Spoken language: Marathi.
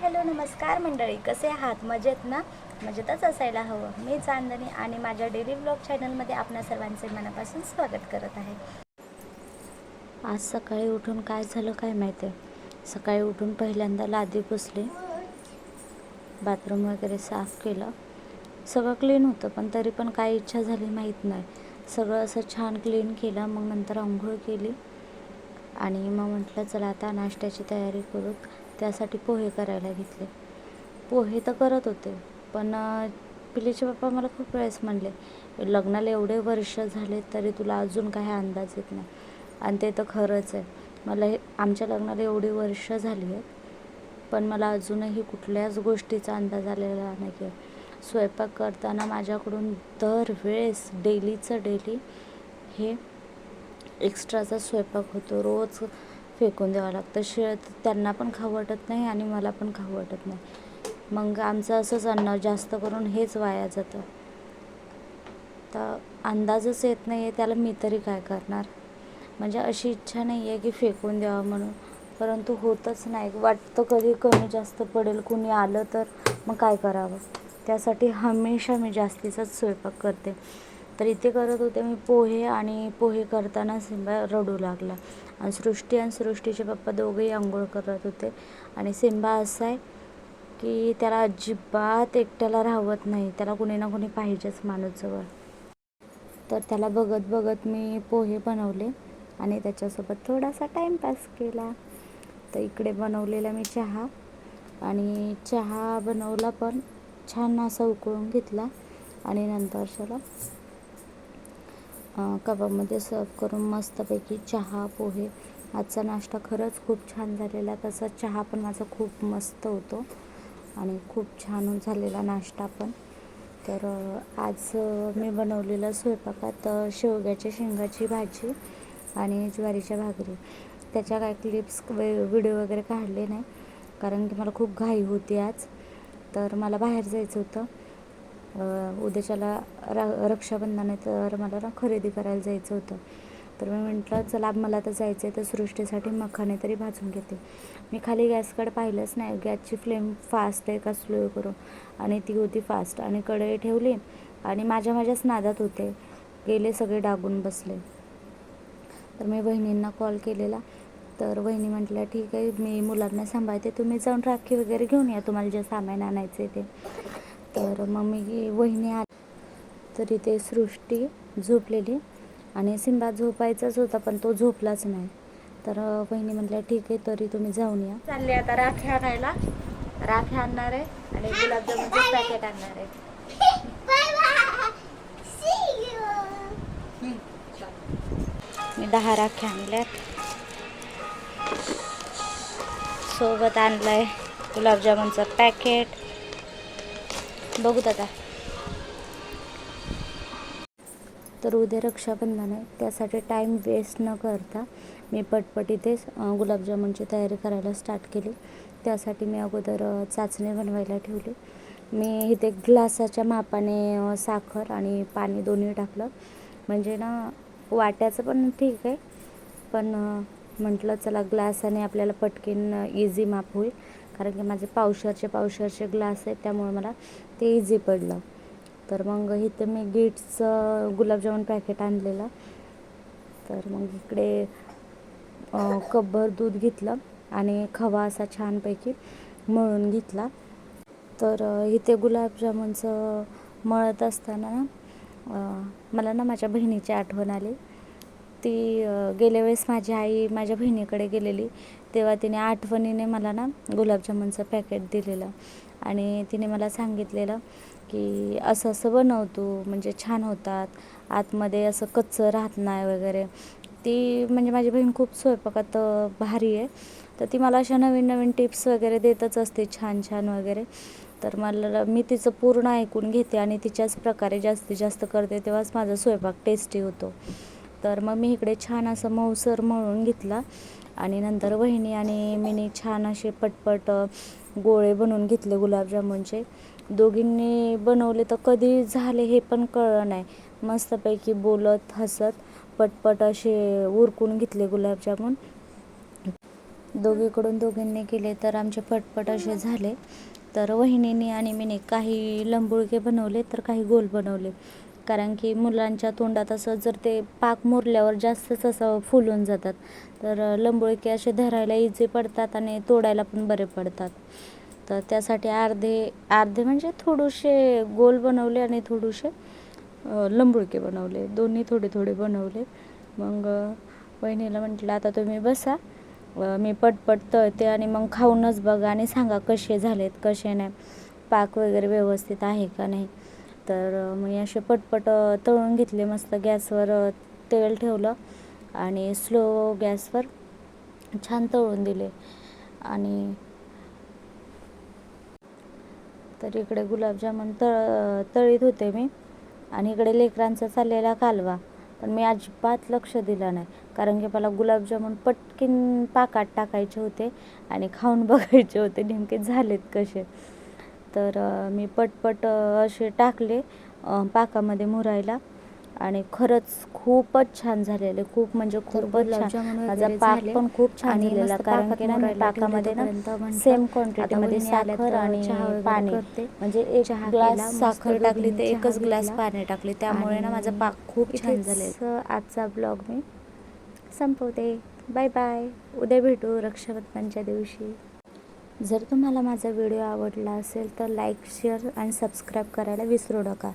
हॅलो नमस्कार मंडळी, कसे आहात? मजेत ना? मजेतच असायला हवं. मी चांदणी आणि माझ्या डेली व्लॉग चॅनलमध्ये आपणा सर्वांचे मनापासून स्वागत करत आहे. आज सकाळी उठून काय झालं काय माहिती आहे. सकाळी उठून पहिल्यांदा लादी पुसली, बाथरूम वगैरे साफ केलं. सगळं क्लीन होतं, पण तरी पण काय इच्छा झाली माहीत नाही. सगळं असं छान क्लीन केलं. मग नंतर आंघोळ केली आणि मग म्हटलं चला आता नाश्त्याची तयारी करू. त्यासाठी पोहे करायला घेतले. पोहे तर करत होते, पण पिलीचे पप्पा मला खूप वेळेस म्हणले, लग्नाला एवढे वर्ष झाले तरी तुला अजून काही अंदाज येत नाही. आणि ते तर खरंच आहे. मला आमच्या लग्नाला एवढी वर्ष झाली आहेत, पण मला अजूनही कुठल्याच गोष्टीचा अंदाज आलेला नाही आहे. स्वयंपाक करताना माझ्याकडून दरवेळेस डेलीचं डेली हे एक्स्ट्राचा स्वयंपाक होतो. रोज फेकून द्यावं लागतं. शिळ त्यांना पण खाऊ वाटत नाही आणि मला पण खाऊ वाटत नाही. मग आमचं असंच अन्न जास्त करून हेच वाया जातं. तर अंदाजच येत नाही आहे त्याला मी तरी काय करणार. म्हणजे अशी इच्छा नाही आहे की फेकून द्यावं म्हणून, परंतु होतच नाही. वाटतं कधी कमी जास्त पडेल, कुणी आलं तर मग काय करावं. त्यासाठी हमेशा मी जास्तीचाच स्वयंपाक करते. तर इथे करत होते मी पोहे, आणि पोहे करताना सिंबा रडू लागला. आणि सृष्टीचे पप्पा दोघेही आंघोळ करत होते. आणि सिंबा असा आहे की त्याला अजिबात एकट्याला राहवत नाही. त्याला कुणी ना कुणी पाहिजेच माणूसजवळ. तर त्याला बघत बघत मी पोहे बनवले आणि त्याच्यासोबत थोडासा टाईमपास केला. तर इकडे बनवलेला मी चहा, आणि चहा बनवला पण छान असा उकळून घेतला आणि नंतर त्याला कपामध्ये सर्व करून मस्तपैकी चहा पोहे. आजचा नाश्ता खरंच खूप छान झालेला. तसा चहा पण माझा खूप मस्त होतो आणि खूप छान झालेला नाश्ता पण. तर आज मी बनवलेलं स्वयंपाकात शेवग्याच्या शेंगाची भाजी आणि ज्वारीच्या भाकरी. त्याच्या काय क्लिप्स व्हिडिओ वगैरे काढले नाही, कारण की मला खूप घाई होती आज. तर मला बाहेर जायचं होतं. उद्याच्याला रक्षाबंधन आहे, तर मला ना खरेदी करायला जायचं होतं. तर मी म्हटलं चला मला तर जायचं आहे, तर सृष्टीसाठी मखाने तरी भाजून घेते. मी खाली गॅसकडे पाहिलंच नाही, गॅसची फ्लेम फास्ट आहे का स्लो करून, आणि ती होती फास्ट. आणि कढई ठेवली आणि माझ्याच नादात होते, गेले सगळे डागून बसले. तर मी वहिनींना कॉल केलेला. तर वहिनी म्हटल्या ठीक आहे, मी मुलांना सांभाळते, तुम्ही जाऊन राखी वगैरे घेऊन या, तुम्हाला जे सामान आणायचं आहे ते. तर मग मी वहिनी आली. तर इथे सृष्टी झोपलेली आणि सिंबा झोपायचाच होता, पण तो झोपलाच नाही. तर वहिनी म्हटल्या ठीक आहे, तरी तुम्ही जाऊन या. चालले आता राखी आणायला. राखी आणणार आहे आणि गुलाबजामुनचं पॅकेट आणणार आहे. मी 10 राख्या आणल्यात. सोबत आणलंय गुलाबजामुनचं पॅकेट. बघूत आता. तर उद्या रक्षाबंधन आहे, त्यासाठी टाईम वेस्ट न करता मी पटपट इथेच गुलाबजामुनची तयारी करायला स्टार्ट केली. त्यासाठी मी अगोदर चाचणी बनवायला ठेवली. मी इथे ग्लासाच्या मापाने साखर आणि पाणी दोन्ही टाकलं. म्हणजे ना वाट्याचं पण ठीक आहे, पण म्हटलं चला ग्लासाने आपल्याला पटकन इझी माप होईल, कारण की माझे पावशरचे ग्लास आहेत, त्यामुळे मला ते इझी पडलं. तर मग इथे मी गिट्सचं गुलाबजामुन पॅकेट आणलेलं. तर मग इकडे कपभर दूध घेतलं आणि खवा असा छानपैकी मळून घेतला. तर इथे गुलाबजामुनचं मळत असताना ना मला ना माझ्या बहिणीची आठवण आली. ती गेल्या वेळेस माझी आई माझ्या बहिणीकडे गेलेली, तेव्हा तिने आठवणीने मला ना गुलाबजामुनचं पॅकेट दिलेलं आणि तिने मला सांगितलेलं की असं असं बनवतो, म्हणजे छान होतात, आतमध्ये असं कच्चं राहत नाही वगैरे. ती म्हणजे माझी बहीण खूप स्वयंपाकात भारी आहे. तर ती मला अशा नवीन नवीन टिप्स वगैरे देतच असते, छान छान वगैरे. तर मी तिचं पूर्ण ऐकून घेते आणि तिच्याच प्रकारे जास्तीत जास्त करते, तेव्हाच माझा स्वयंपाक टेस्टी होतो. तर मग मी इकडे छान असं मऊसर मळून घेतला आणि नंतर वहिनी आणि मीनी छान असे पटपट गोळे बनवून घेतले गुलाबजामुनचे. दोघींनी बनवले तर कधी झाले हे पण कळलं नाही. मस्तपैकी बोलत हसत पटपट असे उरकून घेतले गुलाबजामुन. दोघीकडून दोघींनी केले तर आमचे पटपट असे झाले. तर वहिनीने आणि मीने काही लंबुळके बनवले तर काही गोल बनवले, कारण की मुलांच्या तोंडात असं जर ते पाक मुरल्यावर जास्तच असं फुलून जातात. तर लंबुळके असे धरायला इझी पडतात आणि तोडायला पण बरे पडतात. तर त्यासाठी अर्धे अर्धे म्हणजे थोडेसे गोल बनवले आणि थोडेसे लंबुळके बनवले, दोन्ही थोडे थोडे बनवले. मग वहिनीला म्हटलं आता तुम्ही बसा, मी पटपट तळते आणि मग खाऊनच बघा आणि सांगा कसे झालेत कसे नाही, पाक वगैरे व्यवस्थित आहे का नाही. तर मी असे पटपट तळून घेतले. मस्त गॅसवर तेल ठेवलं आणि स्लो गॅसवर छान तळून दिले. आणि तर इकडे गुलाबजामुन तळीत होते मी आणि इकडे लेकरांचा चाललेला कालवा. पण मी अजिबात लक्ष दिलं नाही, कारण की मला गुलाबजामुन पटकन पाकात टाकायचे होते आणि खाऊन बघायचे होते नेमके झालेत कसे. तर मी पटपट असे टाकले पाकामध्ये मुरायला आणि खरंच खूपच छान झालेले, खूप म्हणजे खूपच छान. माझा पाक पण खूप छान झालेला, कारण की ना मी पाकामध्ये ना सेम क्वांटिटीमध्ये साखर आणि पाणी, म्हणजे एक ग्लास साखर टाकली तर एकच ग्लास पाणी टाकले, त्यामुळे ना माझा पाक खूप छान झालेला. आजचा ब्लॉग मी संपवते. Bye bye. उद्या भेटू रक्षाबंधनच्या दिवशी. जर तुम्हाला माझा व्हिडिओ आवडला असेल तर लाईक, शेअर आणि सबस्क्राईब करायला विसरू नका.